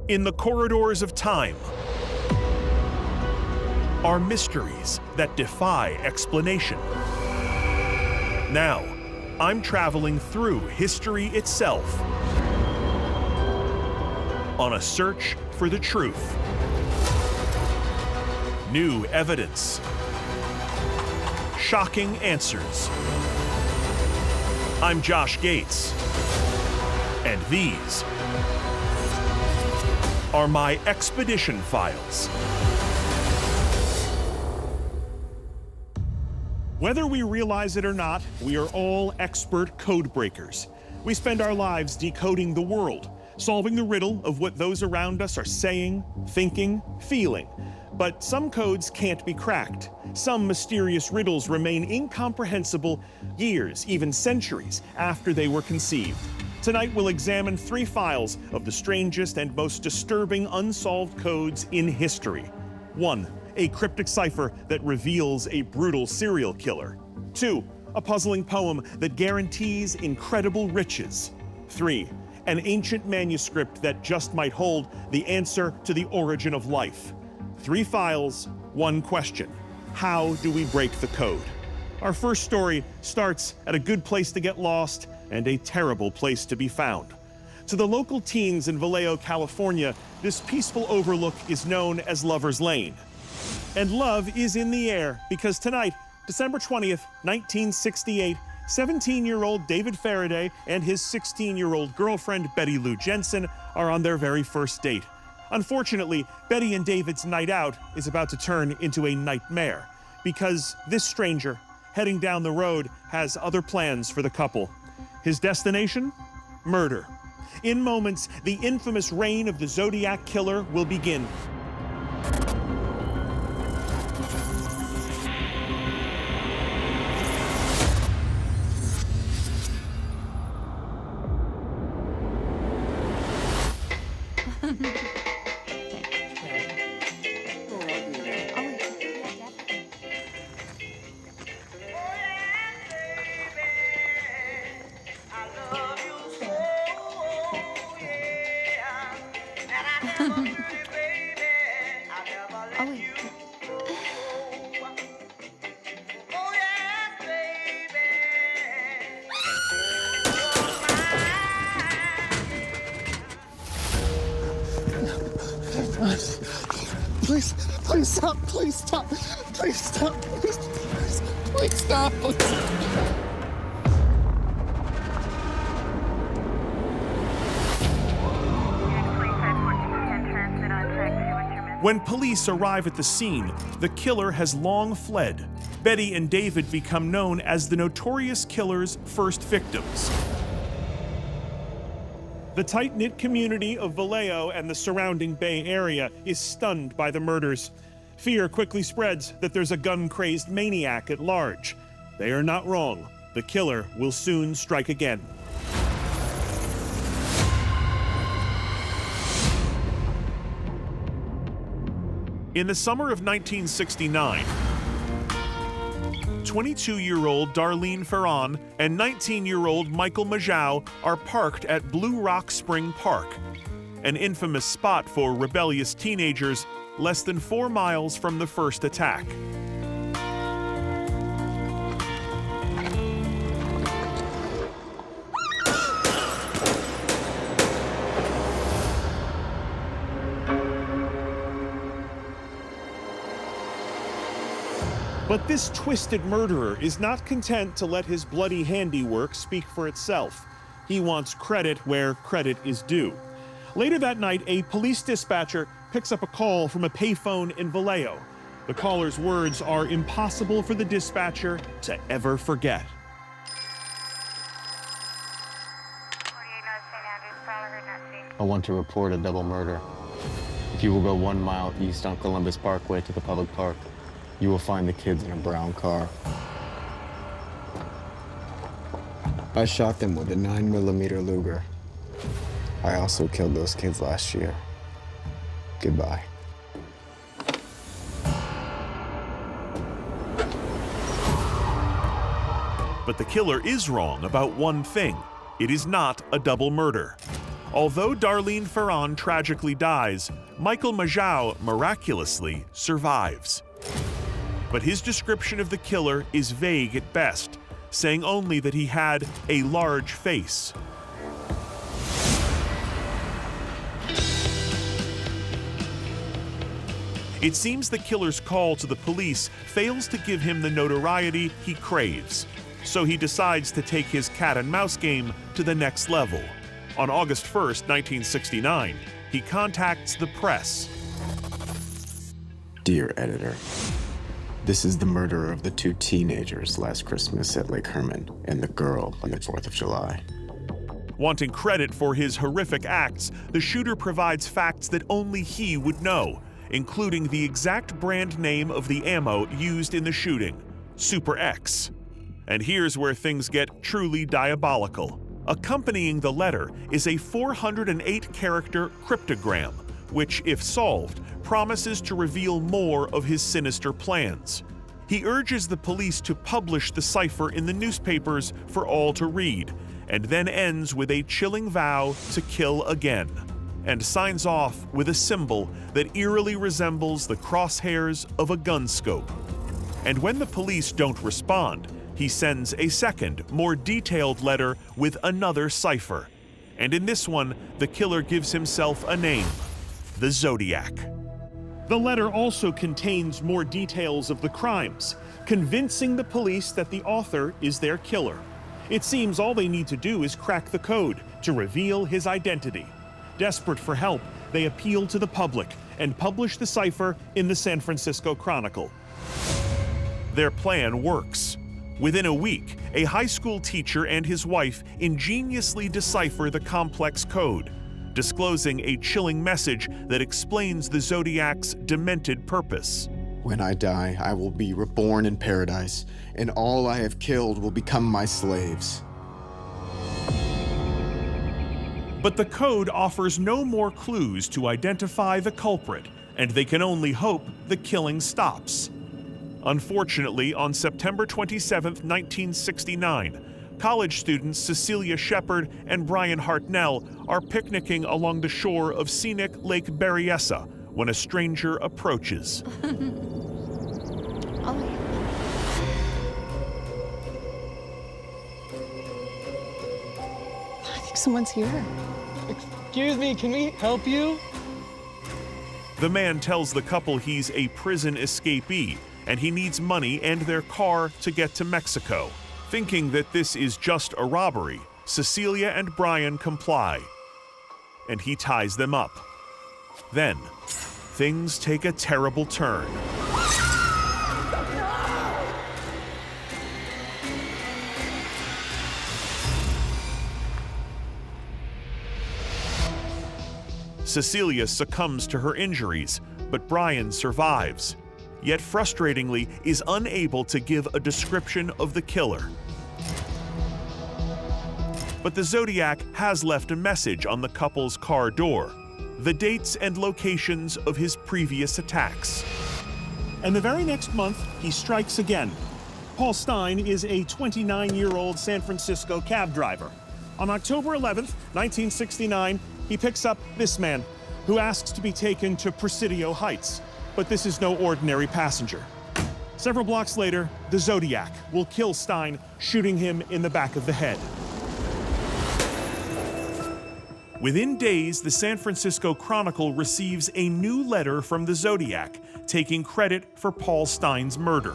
In the corridors of time are mysteries that defy explanation. Now, I'm traveling through history itself on a search for the truth. New evidence. Shocking answers. I'm Josh Gates, and these are my expedition files. Whether we realize it or not, we are all expert code breakers. We spend our lives decoding the world, solving the riddle of what those around us are saying, thinking, feeling. But some codes can't be cracked. Some mysterious riddles remain incomprehensible years, even centuries, after they were conceived. Tonight, we'll examine 3 files of the strangest and most disturbing unsolved codes in history. 1. A cryptic cipher that reveals a brutal serial killer. 2. A puzzling poem that guarantees incredible riches. 3. An ancient manuscript that just might hold the answer to the origin of life. 3 files, 1 question. How do we break the code? Our first story starts at a good place to get lost and a terrible place to be found. To the local teens in Vallejo, California, this peaceful overlook is known as Lover's Lane. And love is in the air because tonight, December 20th, 1968, 17-year-old David Faraday and his 16-year-old girlfriend, Betty Lou Jensen, are on their very first date. Unfortunately, Betty and David's night out is about to turn into a nightmare because this stranger heading down the road has other plans for the couple. His destination? Murder. In moments, the infamous reign of the Zodiac Killer will begin. Please stop, please stop, please stop, please stop. When police arrive at the scene, the killer has long fled. Betty and David become known as the notorious killer's first victims. The tight-knit community of Vallejo and the surrounding Bay Area is stunned by the murders. Fear quickly spreads that there's a gun-crazed maniac at large. They are not wrong. The killer will soon strike again. In the summer of 1969, 22-year-old Darlene Ferran and 19-year-old Michael Majau are parked at Blue Rock Spring Park, an infamous spot for rebellious teenagers less than 4 miles from the first attack. But this twisted murderer is not content to let his bloody handiwork speak for itself. He wants credit where credit is due. Later that night, a police dispatcher picks up a call from a payphone in Vallejo. The caller's words are impossible for the dispatcher to ever forget. I want to report a double murder. If you will go 1 mile east on Columbus Parkway to the public park, you will find the kids in a brown car. I shot them with a 9mm Luger. I also killed those kids last year. Goodbye. But the killer is wrong about one thing. It is not a double murder. Although Darlene Ferran tragically dies, Michael Majau miraculously survives. But his description of the killer is vague at best, saying only that he had a large face. It seems the killer's call to the police fails to give him the notoriety he craves, so he decides to take his cat and mouse game to the next level. On August 1st, 1969, he contacts the press. Dear editor, this is the murderer of the 2 teenagers last Christmas at Lake Herman and the girl on the 4th of July. Wanting credit for his horrific acts, the shooter provides facts that only he would know, including the exact brand name of the ammo used in the shooting, Super X. And here's where things get truly diabolical. Accompanying the letter is a 408-character cryptogram, which, if solved, promises to reveal more of his sinister plans. He urges the police to publish the cipher in the newspapers for all to read, and then ends with a chilling vow to kill again, and signs off with a symbol that eerily resembles the crosshairs of a gun scope. And when the police don't respond, he sends a second, more detailed letter with another cipher. And in this one, the killer gives himself a name: the Zodiac. The letter also contains more details of the crimes, convincing the police that the author is their killer. It seems all they need to do is crack the code to reveal his identity. Desperate for help, they appeal to the public and publish the cipher in the San Francisco Chronicle. Their plan works. Within a week, a high school teacher and his wife ingeniously decipher the complex code, disclosing a chilling message that explains the Zodiac's demented purpose. When I die, I will be reborn in paradise, and all I have killed will become my slaves. But the code offers no more clues to identify the culprit, and they can only hope the killing stops. Unfortunately, on September 27, 1969, college students Cecilia Shepard and Brian Hartnell are picnicking along the shore of scenic Lake Berryessa when a stranger approaches. I think someone's here. Excuse me, can we help you? The man tells the couple he's a prison escapee and he needs money and their car to get to Mexico. Thinking that this is just a robbery, Cecilia and Brian comply, and he ties them up. Then, things take a terrible turn. Cecilia succumbs to her injuries, but Brian survives, yet frustratingly is unable to give a description of the killer. But the Zodiac has left a message on the couple's car door, the dates and locations of his previous attacks. And the very next month, he strikes again. Paul Stine is a 29-year-old San Francisco cab driver. On October 11th, 1969, he picks up this man, who asks to be taken to Presidio Heights. But this is no ordinary passenger. Several blocks later, the Zodiac will kill Stine, shooting him in the back of the head. Within days, the San Francisco Chronicle receives a new letter from the Zodiac, taking credit for Paul Stine's murder.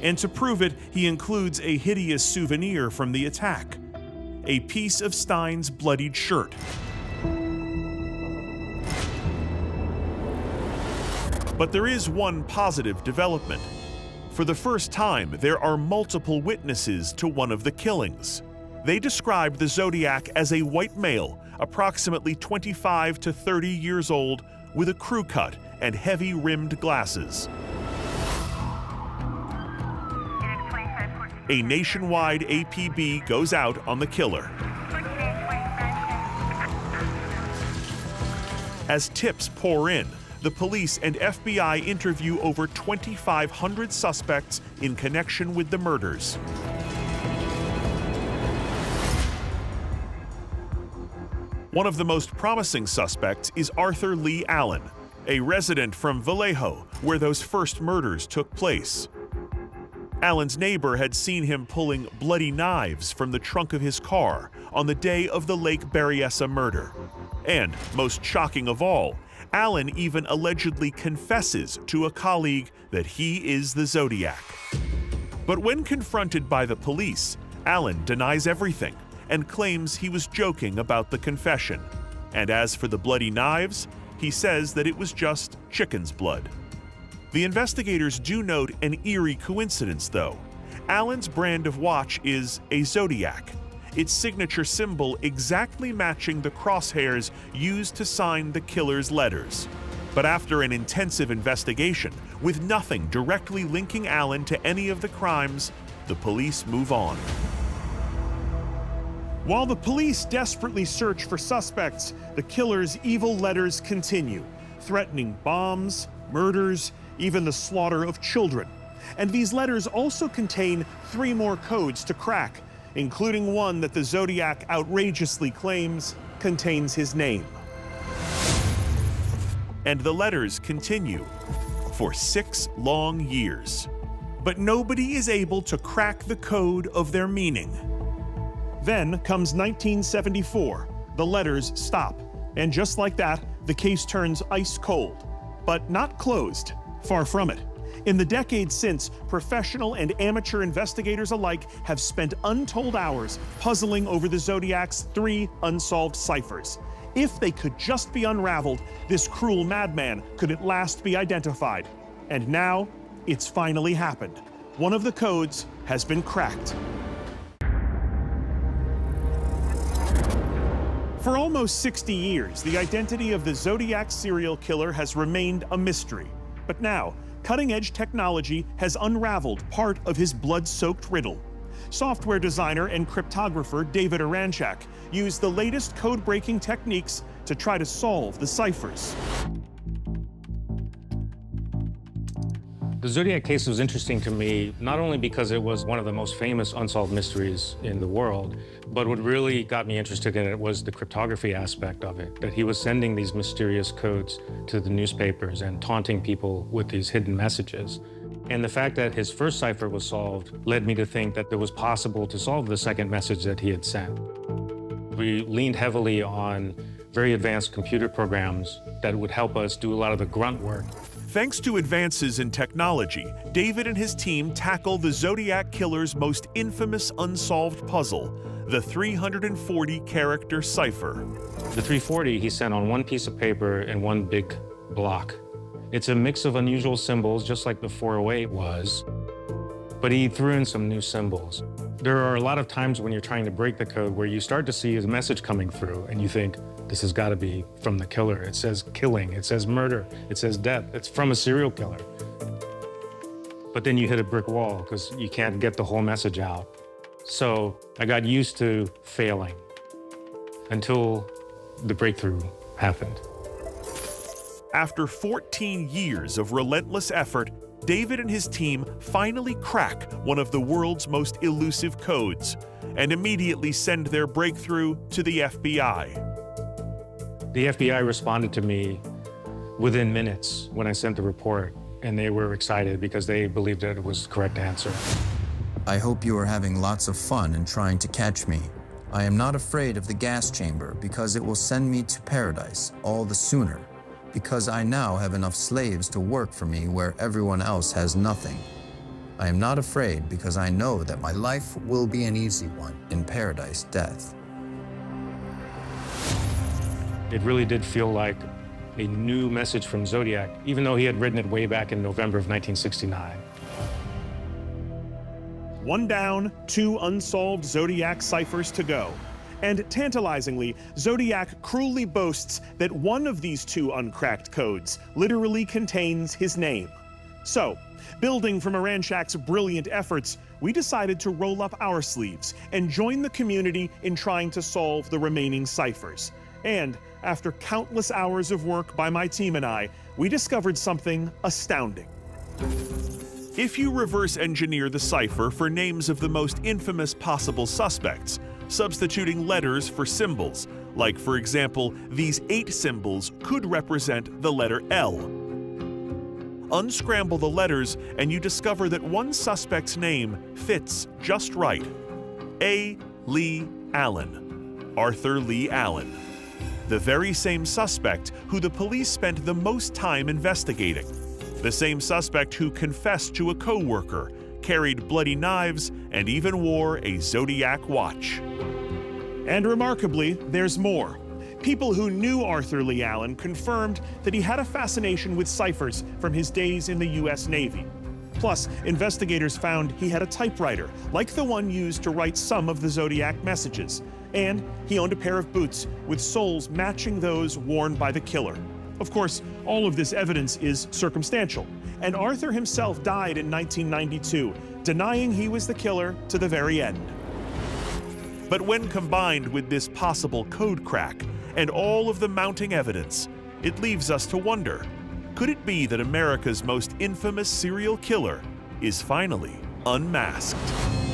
And to prove it, he includes a hideous souvenir from the attack: a piece of Stine's bloodied shirt. But there is one positive development. For the first time, there are multiple witnesses to one of the killings. They describe the Zodiac as a white male, approximately 25 to 30 years old, with a crew cut and heavy-rimmed glasses. A nationwide APB goes out on the killer. As tips pour in, the police and FBI interview over 2,500 suspects in connection with the murders. One of the most promising suspects is Arthur Lee Allen, a resident from Vallejo, where those first murders took place. Allen's neighbor had seen him pulling bloody knives from the trunk of his car on the day of the Lake Berryessa murder. And, most shocking of all, Allen even allegedly confesses to a colleague that he is the Zodiac. But when confronted by the police, Allen denies everything and claims he was joking about the confession. And as for the bloody knives, he says that it was just chicken's blood. The investigators do note an eerie coincidence, though. Allen's brand of watch is a zodiac, its signature symbol exactly matching the crosshairs used to sign the killer's letters. But after an intensive investigation, with nothing directly linking Allen to any of the crimes, the police move on. While the police desperately search for suspects, the killer's evil letters continue, threatening bombs, murders, even the slaughter of children. And these letters also contain 3 more codes to crack, including one that the Zodiac outrageously claims contains his name. And the letters continue for 6 long years. But nobody is able to crack the code of their meaning. Then comes 1974. The letters stop. And just like that, the case turns ice cold. But not closed. Far from it. In the decades since, professional and amateur investigators alike have spent untold hours puzzling over the Zodiac's 3 unsolved ciphers. If they could just be unraveled, this cruel madman could at last be identified. And now, it's finally happened. One of the codes has been cracked. For almost 60 years, the identity of the Zodiac serial killer has remained a mystery. But now, cutting-edge technology has unraveled part of his blood-soaked riddle. Software designer and cryptographer David Aranchak used the latest code-breaking techniques to try to solve the ciphers. The Zodiac case was interesting to me, not only because it was one of the most famous unsolved mysteries in the world, but what really got me interested in it was the cryptography aspect of it, that he was sending these mysterious codes to the newspapers and taunting people with these hidden messages. And the fact that his first cipher was solved led me to think that it was possible to solve the second message that he had sent. We leaned heavily on very advanced computer programs that would help us do a lot of the grunt work. Thanks to advances in technology, David and his team tackle the Zodiac killer's most infamous unsolved puzzle, the 340-character cipher. The 340 he sent on one piece of paper in one big block. It's a mix of unusual symbols, just like the 408 was, but he threw in some new symbols. There are a lot of times when you're trying to break the code where you start to see his message coming through and you think, this has got to be from the killer. It says killing, it says murder, it says death. It's from a serial killer. But then you hit a brick wall because you can't get the whole message out. So I got used to failing until the breakthrough happened. After 14 years of relentless effort, David and his team finally crack one of the world's most elusive codes and immediately send their breakthrough to the FBI. The FBI responded to me within minutes when I sent the report, and they were excited because they believed that it was the correct answer. I hope you are having lots of fun in trying to catch me. I am not afraid of the gas chamber because it will send me to paradise all the sooner, because I now have enough slaves to work for me where everyone else has nothing. I am not afraid because I know that my life will be an easy one in paradise death. It really did feel like a new message from Zodiac, even though he had written it way back in November of 1969. One down, 2 unsolved Zodiac ciphers to go. And tantalizingly, Zodiac cruelly boasts that one of these 2 uncracked codes literally contains his name. So, building from Aranchak's brilliant efforts, we decided to roll up our sleeves and join the community in trying to solve the remaining ciphers. And after countless hours of work by my team and I, we discovered something astounding. If you reverse engineer the cipher for names of the most infamous possible suspects, substituting letters for symbols, Like, for example, these 8 symbols could represent the letter L. Unscramble the letters and you discover that one suspect's name fits just right. A. Lee Allen. Arthur Lee Allen. The very same suspect who the police spent the most time investigating. The same suspect who confessed to a co-worker, carried bloody knives, and even wore a Zodiac watch. And remarkably, there's more. People who knew Arthur Lee Allen confirmed that he had a fascination with ciphers from his days in the US Navy. Plus, investigators found he had a typewriter, like the one used to write some of the Zodiac messages. And he owned a pair of boots with soles matching those worn by the killer. Of course, all of this evidence is circumstantial, and Arthur himself died in 1992, denying he was the killer to the very end. But when combined with this possible code crack and all of the mounting evidence, it leaves us to wonder, could it be that America's most infamous serial killer is finally unmasked?